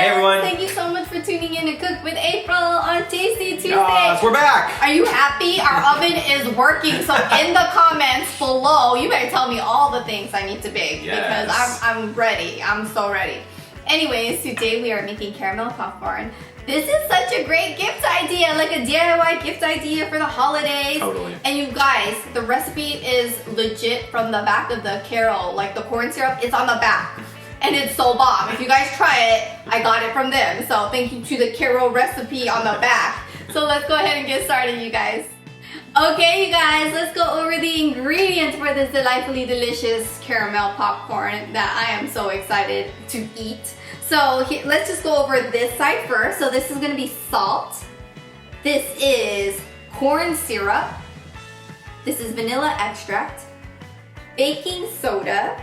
Hey everyone! Thank you so much for tuning in to Cook with April on Tasty Tuesday. Yes, we're back! Are you happy? Our oven is working. So in the comments below, you better tell me all the things I need to bake because I'm ready. I'm so ready. Anyways, today we are making caramel popcorn. This is such a great gift idea, like a DIY gift idea for the holidays. Totally. And you guys, the recipe is legit from the back of the Carol, like the corn syrup, it's on the back. And it's so bomb. If you guys try it, I got it from them. So thank you to the Carol recipe on the back. So let's go ahead and get started, you guys. Okay, you guys, let's go over the ingredients for this delightfully delicious caramel popcorn that I am so excited to eat. So let's just go over this side first. So this is gonna be salt. This is corn syrup. This is vanilla extract. Baking soda.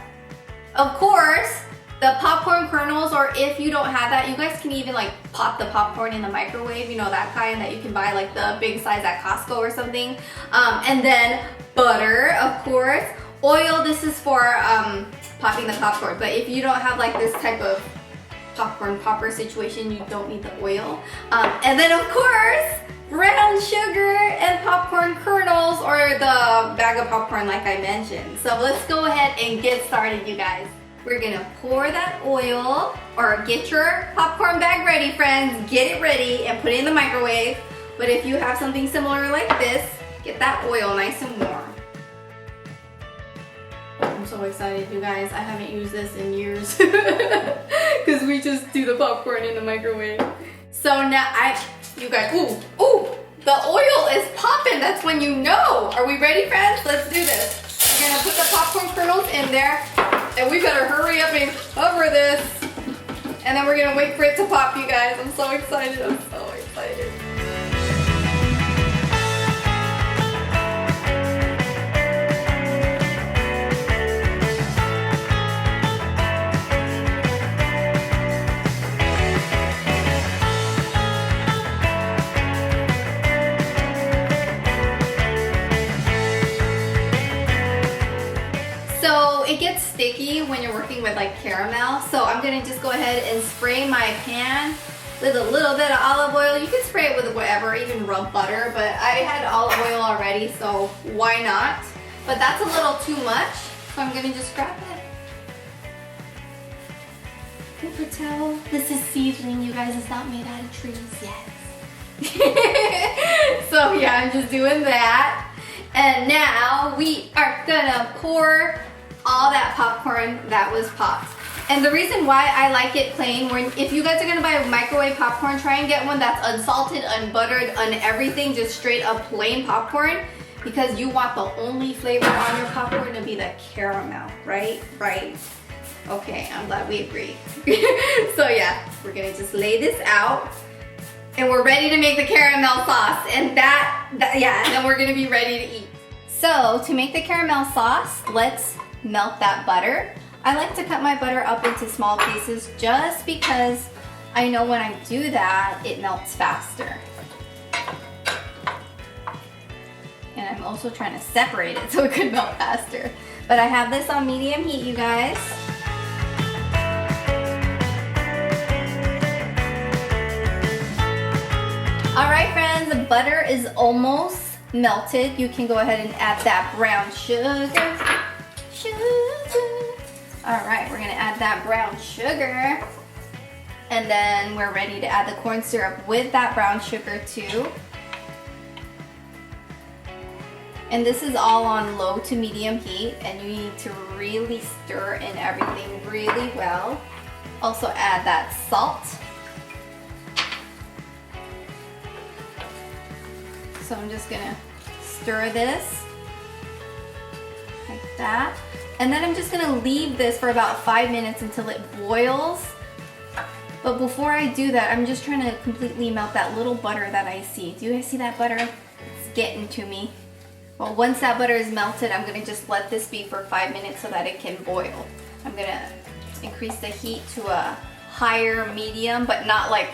Of course, the popcorn kernels, or if you don't have that, you guys can even like pop the popcorn in the microwave, you know, that kind that you can buy like the big size at Costco or something. And then butter, of course. Oil, this is for popping the popcorn, but if you don't have like this type of popcorn popper situation, you don't need the oil. And then of course, brown sugar and popcorn kernels, or the bag of popcorn like I mentioned. So let's go ahead and get started, you guys. We're gonna pour that oil, or get your popcorn bag ready, friends. Get it ready and put it in the microwave. But if you have something similar like this, get that oil nice and warm. I'm so excited, you guys. I haven't used this in years because we just do the popcorn in the microwave. So now you guys, ooh, the oil is popping. That's when you know. Are we ready, friends? Let's do this. We're gonna put the popcorn kernels in there, and we better hurry up and cover this. And then we're gonna wait for it to pop, you guys. I'm so excited. I'm so excited. So it gets sticky when you're working with like caramel. So I'm gonna just go ahead and spray my pan with a little bit of olive oil. You can spray it with whatever, even rub butter, but I had olive oil already, so why not? But that's a little too much, so I'm gonna just grab it. CookWithApril. This is seasoning, you guys. It's not made out of trees yet. So yeah, I'm just doing that. And now we are gonna pour all that popcorn that was popped. And the reason why I like it plain, if you guys are gonna buy a microwave popcorn, try and get one that's unsalted, unbuttered, everything, just straight up plain popcorn, because you want the only flavor on your popcorn to be the caramel, right? Right. Okay, I'm glad we agree. So yeah, we're gonna just lay this out. And we're ready to make the caramel sauce, and and then we're gonna be ready to eat. So to make the caramel sauce, let's melt that butter. I like to cut my butter up into small pieces just because I know when I do that, it melts faster. And I'm also trying to separate it so it could melt faster. But I have this on medium heat, you guys. Alright friends, the butter is almost melted. You can go ahead and add that brown sugar. Alright, we're gonna add that brown sugar. And then we're ready to add the corn syrup with that brown sugar too. And this is all on low to medium heat, and you need to really stir in everything really well. Also add that salt. So I'm just gonna stir this like that. And then I'm just gonna leave this for about 5 minutes until it boils. But before I do that, I'm just trying to completely melt that little butter that I see. Do you guys see that butter? It's getting to me. Well, once that butter is melted, I'm gonna just let this be for 5 minutes so that it can boil. I'm gonna increase the heat to a higher medium, but not like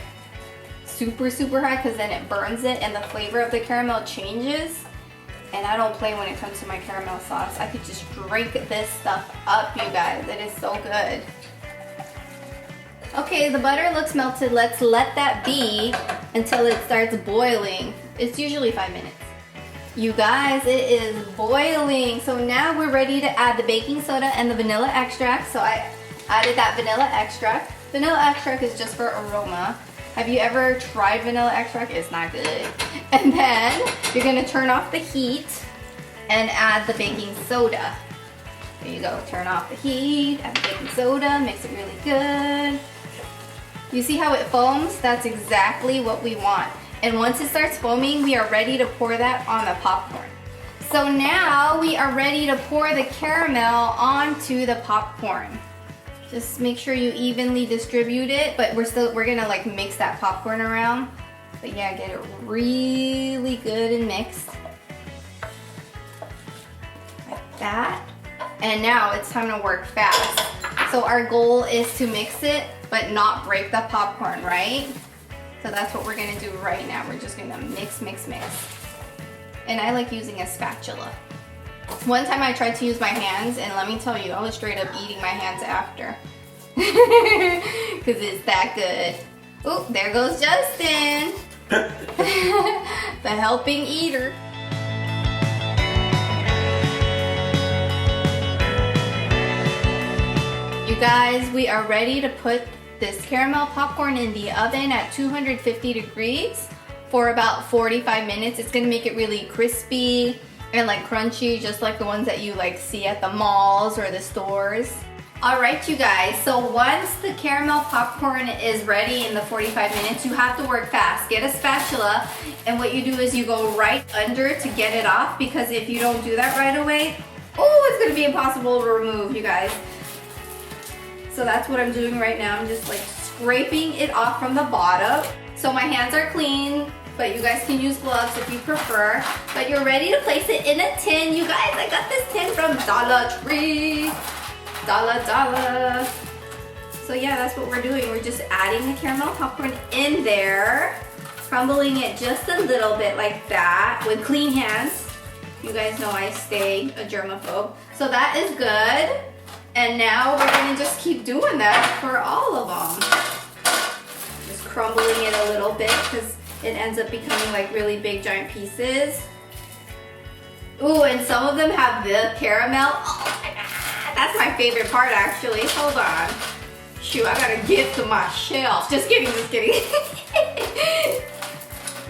super high, because then it burns it and the flavor of the caramel changes. And I don't play when it comes to my caramel sauce. I could just drink this stuff up, you guys. It is so good. Okay, the butter looks melted. Let's let that be until it starts boiling. It's usually 5 minutes. You guys, it is boiling. So now we're ready to add the baking soda and the vanilla extract. So I added that vanilla extract. Vanilla extract is just for aroma. Have you ever tried vanilla extract? It's not good. And then you're gonna turn off the heat and add the baking soda. There you go, turn off the heat, add the baking soda, mix it really good. You see how it foams? That's exactly what we want. And once it starts foaming, we are ready to pour that on the popcorn. So now we are ready to pour the caramel onto the popcorn. Just make sure you evenly distribute it, but we're gonna like mix that popcorn around. But yeah, get it really good and mixed. Like that. And now it's time to work fast. So our goal is to mix it, but not break the popcorn, right? So that's what we're gonna do right now. We're just gonna mix, mix, mix. And I like using a spatula. One time I tried to use my hands, and let me tell you, I was straight up eating my hands after. Because it's that good. Oh, there goes Justin. The helping eater. You guys, we are ready to put this caramel popcorn in the oven at 250 degrees for about 45 minutes. It's gonna make it really crispy and like crunchy, just like the ones that you like see at the malls or the stores. All right, you guys, so once the caramel popcorn is ready in the 45 minutes, you have to work fast. Get a spatula, and what you do is you go right under to get it off, because if you don't do that right away, oh, it's gonna be impossible to remove, you guys. So that's what I'm doing right now. I'm just like scraping it off from the bottom. So my hands are clean, but you guys can use gloves if you prefer. But you're ready to place it in a tin. You guys, I got this tin from Dollar Tree. Dollar. So yeah, that's what we're doing. We're just adding the caramel popcorn in there, crumbling it just a little bit like that with clean hands. You guys know I stay a germaphobe. So that is good. And now we're gonna just keep doing that for all of them. Just crumbling it a little bit because it ends up becoming like really big giant pieces. Ooh, and some of them have the caramel. Oh my God, that's my favorite part actually. Hold on. Shoot, I got a gift to myself. Just kidding, just kidding.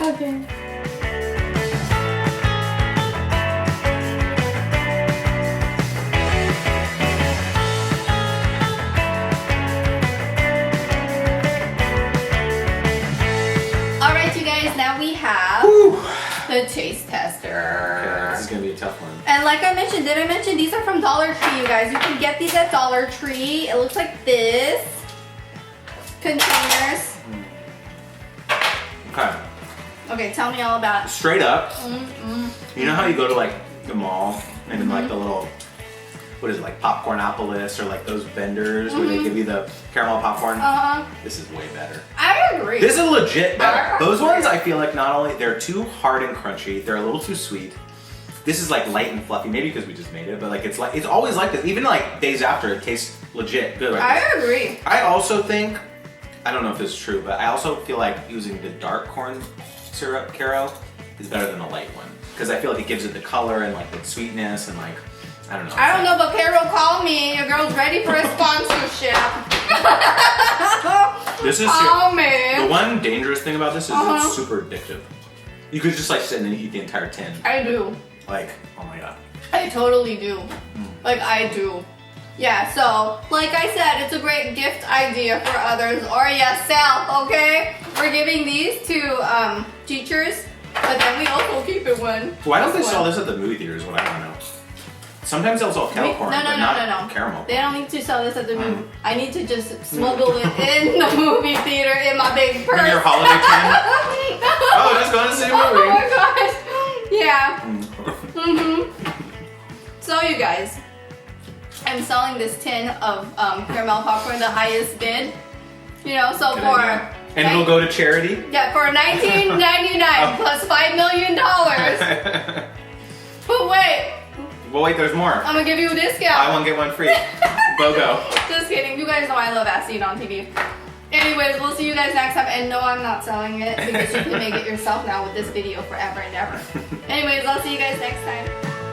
Okay. Now we have the taste tester. Okay, this is gonna be a tough one. And like I mentioned, did I mention these are from Dollar Tree, you guys? You can get these at Dollar Tree. It looks like this. Containers. Okay. Okay, tell me all about it. Straight up, you know how you go to like the mall and like the little, what is it, like Popcornopolis or like those vendors where they give you the caramel popcorn? This is way better. I agree. This is legit better. Those ones I feel like not only, they're too hard and crunchy, they're a little too sweet. This is like light and fluffy, maybe because we just made it, but like it's always like this. Even like days after, it tastes legit good. Like I agree. I also think, I don't know if this is true, but I also feel like using the dark corn syrup Caro is better than the light one. Because I feel like it gives it the color and like the sweetness and like, I don't know. I don't know, but Carol, call me. Your girl's ready for a sponsorship. This is call me. The one dangerous thing about this is it's super addictive. You could just like sit and eat the entire tin. I do. Like, oh my God. I totally do. Like, I do. Yeah, so, like I said, it's a great gift idea for others or yourself, okay? We're giving these to teachers, but then we also keep it one. Why don't they sell this at the movie theaters? What I don't know. Sometimes they'll sell kettle corn, but not caramel. They don't need to sell this at the movie. I need to just smuggle it in the movie theater in my big purse. In your holiday tin? Oh, just going to see a movie. Oh my gosh. Yeah. So you guys, I'm selling this tin of caramel popcorn, the highest bid. You know, so Good for... idea. And it'll go to charity? Yeah, for $19.99 plus $5 million. But wait. Well, wait, there's more. I'm gonna give you a discount. Buy one, get one free. BOGO. Just kidding. You guys know I love As Seen on TV. Anyways, we'll see you guys next time. And no, I'm not selling it because you can make it yourself now with this video forever and ever. Anyways, I'll see you guys next time.